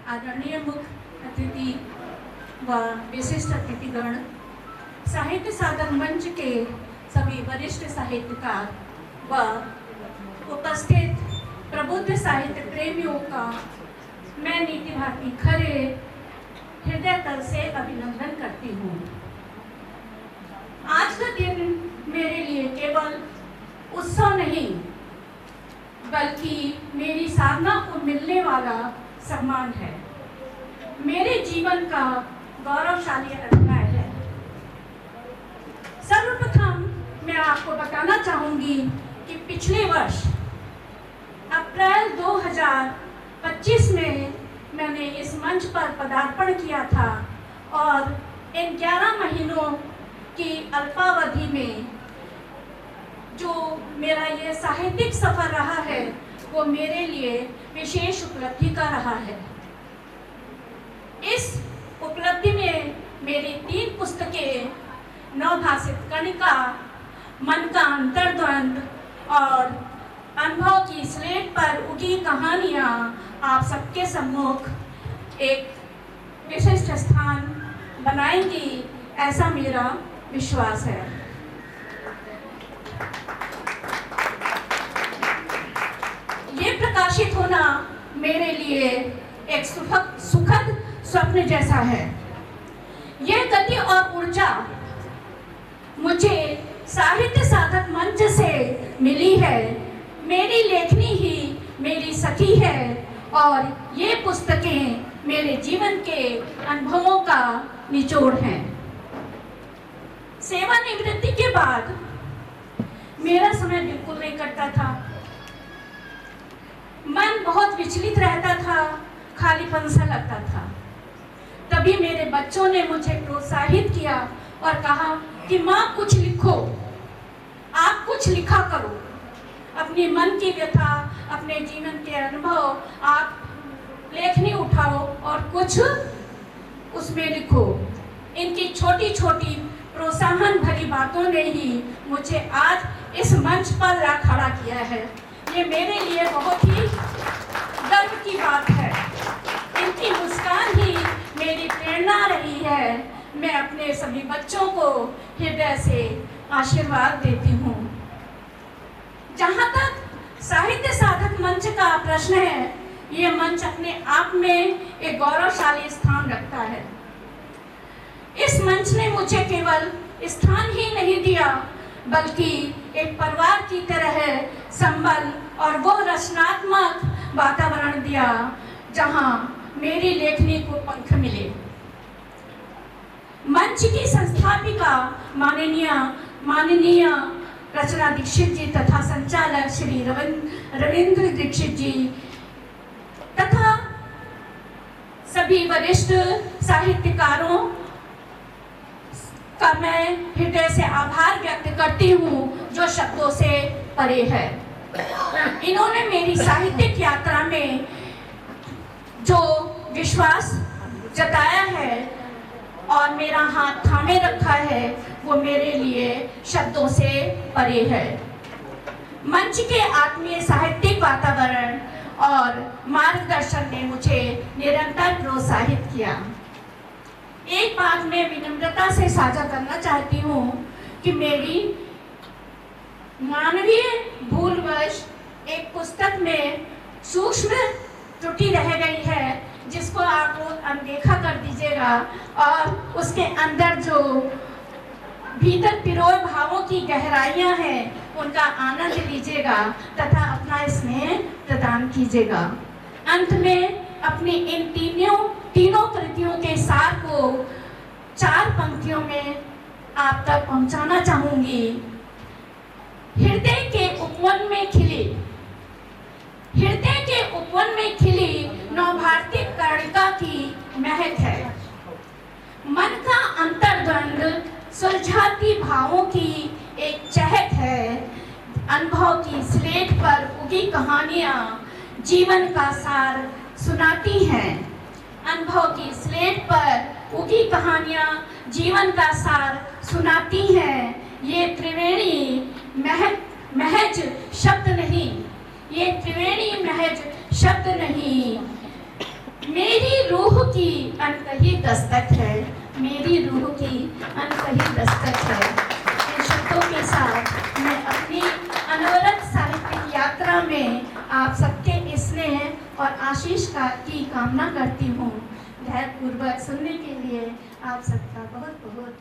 आदरणीय मुख्य अतिथि व विशिष्ट अतिथिगण, साहित्य साधन मंच के सभी वरिष्ठ साहित्यकार व उपस्थित प्रबुद्ध साहित्य प्रेमियों का मैं नीति भारती खरे हृदय तल से अभिनंदन करती हूँ। आज का दिन मेरे लिए केवल उत्सव नहीं बल्कि मेरी साधना को मिलने वाला सम्मान है, मेरे जीवन का गौरवशाली अध्याय है। सर्वप्रथम मैं आपको बताना चाहूंगी कि पिछले वर्ष अप्रैल 2025 में मैंने इस मंच पर पदार्पण किया था और इन 11 महीनों की अल्पावधि में जो मेरा ये साहित्यिक सफर रहा है वो मेरे लिए विशेष उपलब्धि का रहा है। इस उपलब्धि में मेरी 3 पुस्तकें नवभाषित कणिका, मन का अंतर्द्वंद और अनुभव की स्लेट पर उगी कहानियाँ आप सबके सम्मुख एक विशिष्ट स्थान बनाएंगी, ऐसा मेरा विश्वास है। ये प्रकाशित होना मेरे लिए एक सुखद स्वप्न जैसा है। यह गति और ऊर्जा मुझे साहित्य साधक मंच से मिली है। मेरी लेखनी ही मेरी सखी है और ये पुस्तकें मेरे जीवन के अनुभवों का निचोड़ हैं। सेवानिवृत्ति के बाद मेरा समय बिल्कुल नहीं कटता था, मन बहुत विचलित रहता था, खालीपन सा लगता था। तभी मेरे बच्चों ने मुझे प्रोत्साहित किया और कहा कि माँ कुछ लिखो, आप कुछ लिखा करो, अपनी मन की व्यथा, अपने जीवन के अनुभव आप लेखनी उठाओ और कुछ उसमें लिखो। इनकी छोटी छोटी प्रोत्साहन भरी बातों ने ही मुझे आज इस मंच पर ला खड़ा किया है। ये मेरे लिए बहुत ही गर्व की बात है। इनकी मुस्कान ही मेरी प्रेरणा रही है। मैं अपने सभी बच्चों को हृदय से आशीर्वाद देती हूँ। जहाँ तक साहित्य साधक मंच का प्रश्न है, ये मंच अपने आप में एक गौरवशाली स्थान रखता है। इस मंच ने मुझे केवल स्थान ही नहीं दिया बल्कि एक परिवार की तरह संबल और वो रचनात्मक वातावरण दिया जहां मेरी लेखनी को पंख मिले। मंच की संस्थापिका माननीय रचना दीक्षित जी तथा संचालक श्री रविंद्र दीक्षित जी तथा सभी वरिष्ठ साहित्यकारों का मैं हृदय से आभार व्यक्त करती हूँ जो शब्दों से परे है। इन्होंने मेरी साहित्यिक यात्रा में जो विश्वास जताया है और मेरा हाथ थामे रखा है वो मेरे लिए शब्दों से परे है। मंच के आत्मीय साहित्यिक वातावरण और मार्गदर्शन ने मुझे निरंतर प्रोत्साहित किया। एक बात मैं विनम्रता से साझा करना चाहती हूँ कि मेरी मानवीय भूलवश एक पुस्तक में सूक्ष्म त्रुटि रह गई है जिसको आप लोग अनदेखा कर दीजिएगा और उसके अंदर जो भीतर पिरोए भावों की गहराइयाँ हैं उनका आनंद लीजिएगा तथा अपना स्नेह प्रदान कीजिएगा। अंत में अपनी इन तीनों कृतियों के सार को 4 पंक्तियों में आप तक पहुंचाना चाहूंगी। हृदय के उपवन में खिली नवभारती कणिका की महक है। मन का अंतर्द्वंद सुलझाती भावों की एक चहक है। अनुभव की स्लेट पर उगी कहानियां जीवन का सार सुनाती हैं। अनुभव की स्लेट पर उगी कहानियां जीवन का सार सुनाती हैं। ये त्रिवेणी महज शब्द नहीं, ये त्रिवेणी महज शब्द नहीं, मेरी दस्तक है, मेरी रूह की अनकही दस्तक है। इन शब्दों के साथ मैं अपनी अनवरत साहित्यिक यात्रा में आप सबके स्नेह और आशीष की कामना करती हूँ। धैर्यपूर्वक सुनने के लिए आप सबका बहुत बहुत